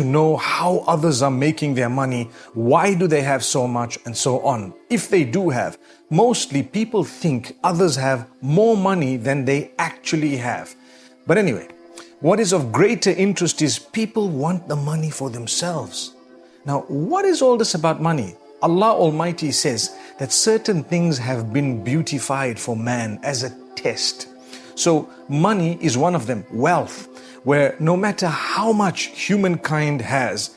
to know how others are making their money, why do they have so much, and so on. If they do have, mostly people think others have more money than they actually have. But anyway, what is of greater interest is people want the money for themselves. Now, what is all this about money? Allah Almighty says that certain things have been beautified for man as a test. So money is one of them, wealth, where no matter how much humankind has,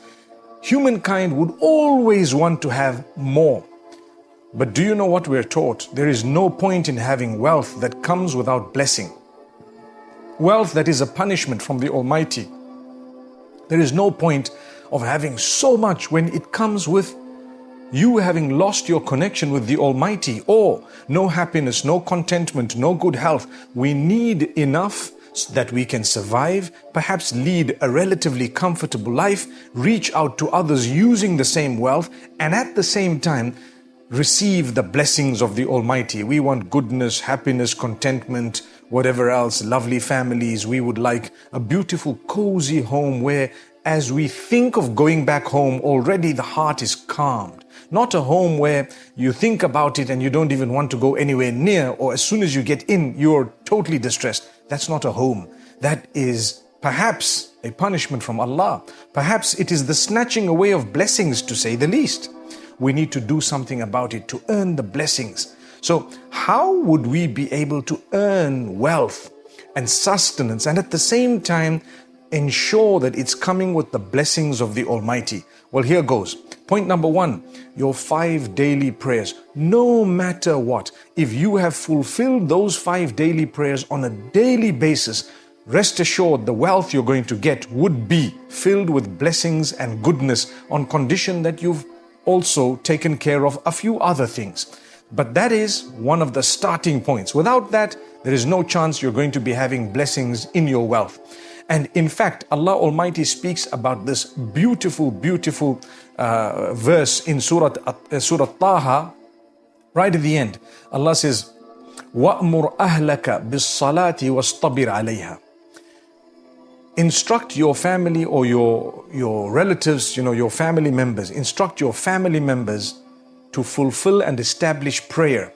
humankind would always want to have more. But do you know what we're taught? There is no point in having wealth that comes without blessing. Wealth that is a punishment from the Almighty. There is no point of having so much when it comes with you having lost your connection with the Almighty, or no happiness, no contentment, no good health. We need enough so that we can survive, perhaps lead a relatively comfortable life, reach out to others using the same wealth, and at the same time, receive the blessings of the Almighty. We want goodness, happiness, contentment, whatever else, lovely families. We would like a beautiful, cozy home where as we think of going back home, already the heart is calmed. Not a home where you think about it and you don't even want to go anywhere near, or as soon as you get in, you're totally distressed. That's not a home. That is perhaps a punishment from Allah. Perhaps it is the snatching away of blessings, to say the least. We need to do something about it to earn the blessings. So how would we be able to earn wealth and sustenance and at the same time ensure that it's coming with the blessings of the Almighty? Well, here goes. Point number 1, your 5 daily prayers. No matter what, if you have fulfilled those 5 daily prayers on a daily basis, rest assured the wealth you're going to get would be filled with blessings and goodness, on condition that you've also taken care of a few other things. But that is one of the starting points. Without that, there is no chance you're going to be having blessings in your wealth. And in fact, Allah Almighty speaks about this beautiful, beautiful verse in Surah Taha, right at the end. Allah says, وَأْمُرْ أَهْلَكَ بِالصَّلَاةِ وَاسْطَبِرْ عَلَيْهَا. Instruct your family or your relatives, your family members, instruct your family members to fulfill and establish prayer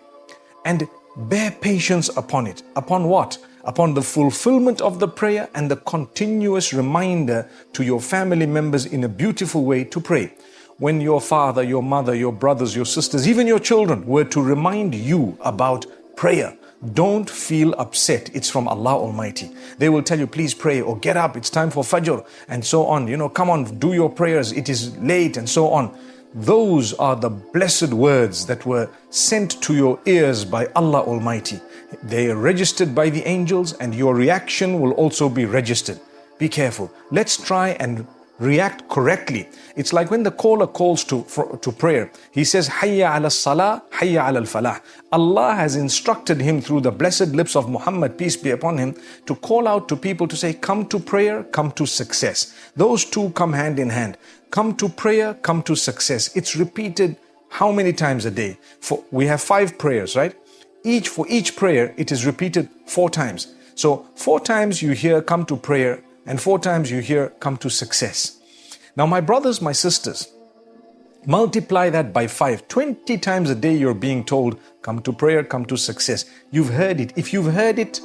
and bear patience upon it. Upon what? Upon the fulfillment of the prayer and the continuous reminder to your family members in a beautiful way to pray. When your father, your mother, your brothers, your sisters, even your children were to remind you about prayer, don't feel upset. It's from Allah Almighty. They will tell you, please pray, or get up, it's time for Fajr, and so on. Come on, do your prayers, it is late, and so on. Those are the blessed words that were sent to your ears by Allah Almighty. They are registered by the angels, and your reaction will also be registered. Be careful. Let's try and react correctly. It's like when the caller calls to prayer. He says, Hayya ala salah, Hayya ala al-falah. Allah has instructed him through the blessed lips of Muhammad, peace be upon him, to call out to people to say, come to prayer, come to success. Those two come hand in hand. Come to prayer, come to success. It's repeated how many times a day? We have 5 prayers, right? For each prayer, it is repeated 4 times. So 4 times you hear come to prayer, and 4 times you hear come to success. Now, my brothers, my sisters, multiply that by 5. 20 times a day you're being told, come to prayer, come to success. You've heard it. If you've heard it,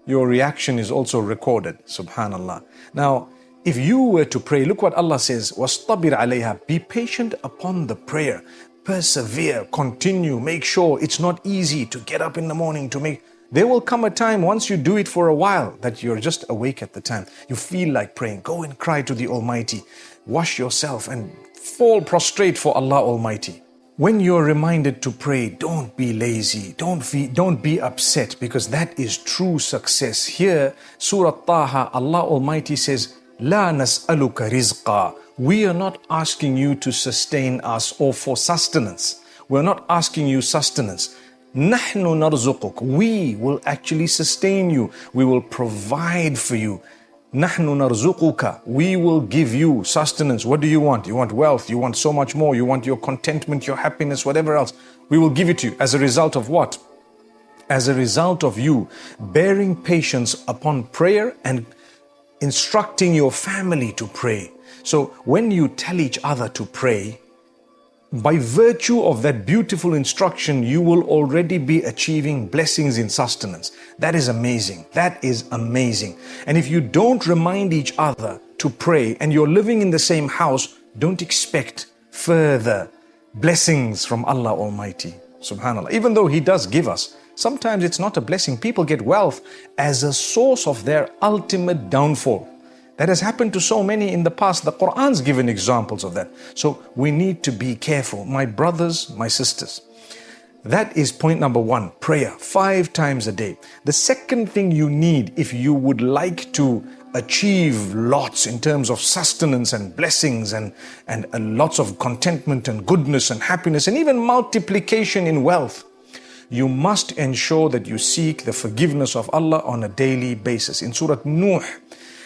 your reaction is also recorded. Subhanallah. Now, if you were to pray, look what Allah says, وَاسْطَبِرْ عَلَيْهَا. Be patient upon the prayer. Persevere, continue, make sure it's not easy to get up in the morning to make. There will come a time once you do it for a while that you're just awake at the time. You feel like praying. Go and cry to the Almighty. Wash yourself and fall prostrate for Allah Almighty. When you're reminded to pray, don't be lazy. Don't be upset, because that is true success. Here, Surah Taha, Allah Almighty says, La nas'aluka rizqa. We are not asking you to sustain us or for sustenance. We're not asking you sustenance. Nahnu narzuquk. We will actually sustain you. We will provide for you. Nahnu narzuquka. We will give you sustenance. What do you want? You want wealth. You want so much more. You want your contentment, your happiness, whatever else. We will give it to you. As a result of what? As a result of you bearing patience upon prayer and instructing your family to pray. So when you tell each other to pray, by virtue of that beautiful instruction, you will already be achieving blessings in sustenance. That is amazing. That is amazing. And if you don't remind each other to pray and you're living in the same house, don't expect further blessings from Allah Almighty. Subhanallah. Even though He does give us, sometimes it's not a blessing. People get wealth as a source of their ultimate downfall. That has happened to so many in the past. The Quran's given examples of that. So we need to be careful. My brothers, my sisters. That is point number one, prayer, 5 times a day. The second thing you need if you would like to achieve lots in terms of sustenance and blessings and lots of contentment and goodness and happiness and even multiplication in wealth, you must ensure that you seek the forgiveness of Allah on a daily basis. In Surah Nuh,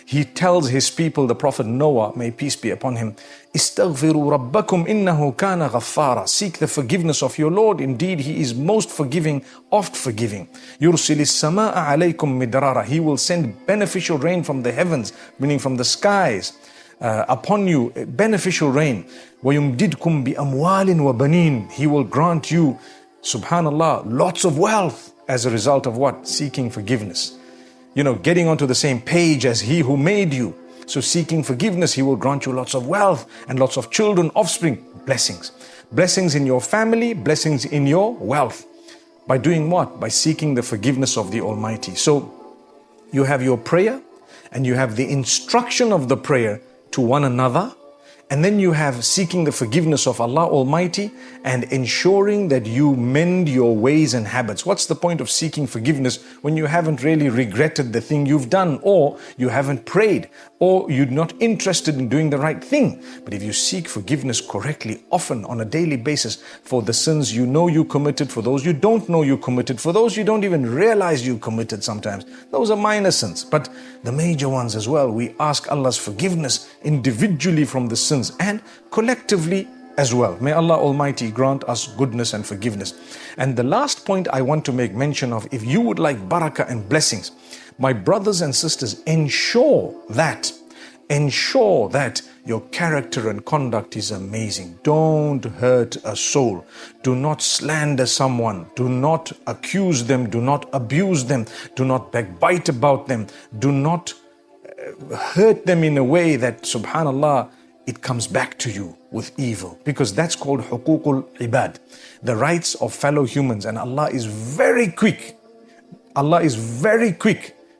He tells his people, the Prophet Noah, may peace be upon him, Istaghfiru rabbakum innahu kana ghaffara. Seek the forgiveness of your Lord. Indeed, He is most forgiving, oft forgiving. Yursilis sama'a alaykum midrara. He will send beneficial rain from the heavens, meaning from the skies, upon you, beneficial rain. وَيُمْدِدْكُمْ بِأَمْوَالٍ وَبَنِينَ. He will grant you, subhanallah, lots of wealth as a result of what? Seeking forgiveness. You know, getting onto the same page as He who made you. So seeking forgiveness, He will grant you lots of wealth and lots of children, offspring, blessings. Blessings in your family, blessings in your wealth. By doing what? By seeking the forgiveness of the Almighty. So you have your prayer and you have the instruction of the prayer to one another. And then you have seeking the forgiveness of Allah Almighty and ensuring that you mend your ways and habits. What's the point of seeking forgiveness when you haven't really regretted the thing you've done, or you haven't prayed, or you're not interested in doing the right thing? But if you seek forgiveness correctly, often on a daily basis, for the sins you know you committed, for those you don't know you committed, for those you don't even realize you committed sometimes, those are minor sins. But the major ones as well, we ask Allah's forgiveness individually from the sins and collectively as well. May Allah Almighty grant us goodness and forgiveness. And the last point I want to make mention of, if you would like barakah and blessings, my brothers and sisters, ensure that your character and conduct is amazing. Don't hurt a soul. Do not slander someone. Do not accuse them. Do not abuse them. Do not backbite about them. Do not hurt them in a way that, subhanallah, it comes back to you with evil, because that's called huququl ibad, the rights of fellow humans. And Allah is very quick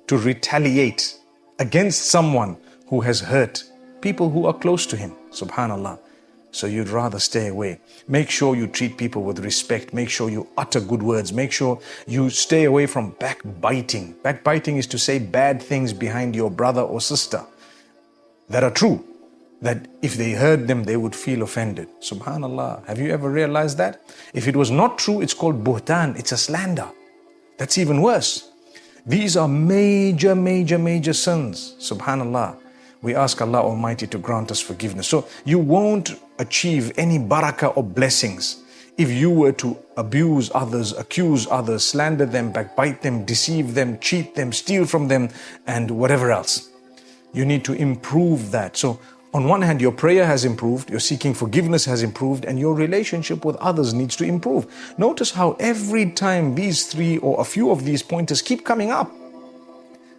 to retaliate against someone who has hurt people who are close to Him, subhanallah. So you'd rather stay away. Make sure you treat people with respect. Make sure you utter good words. Make sure you stay away from backbiting. Backbiting is to say bad things behind your brother or sister that are true, that if they heard them, they would feel offended. Subhanallah. Have you ever realized that? If it was not true, it's called buhtan. It's a slander. That's even worse. These are major sins. Subhanallah. We ask Allah Almighty to grant us forgiveness. So you won't achieve any barakah or blessings if you were to abuse others, accuse others, slander them, backbite them, deceive them, cheat them, steal from them, and whatever else. You need to improve that. So on one hand, your prayer has improved, your seeking forgiveness has improved, and your relationship with others needs to improve. Notice how every time these 3 or a few of these pointers keep coming up,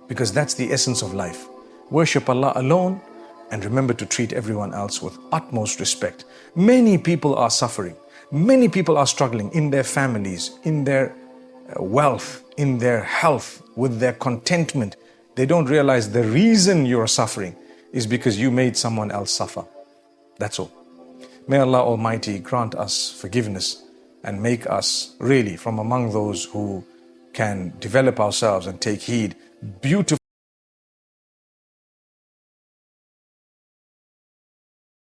because that's the essence of life. Worship Allah alone and remember to treat everyone else with utmost respect. Many people are suffering. Many people are struggling in their families, in their wealth, in their health, with their contentment. They don't realize the reason you're suffering is because you made someone else suffer. That's all. May Allah Almighty grant us forgiveness and make us really from among those who can develop ourselves and take heed. Beautiful.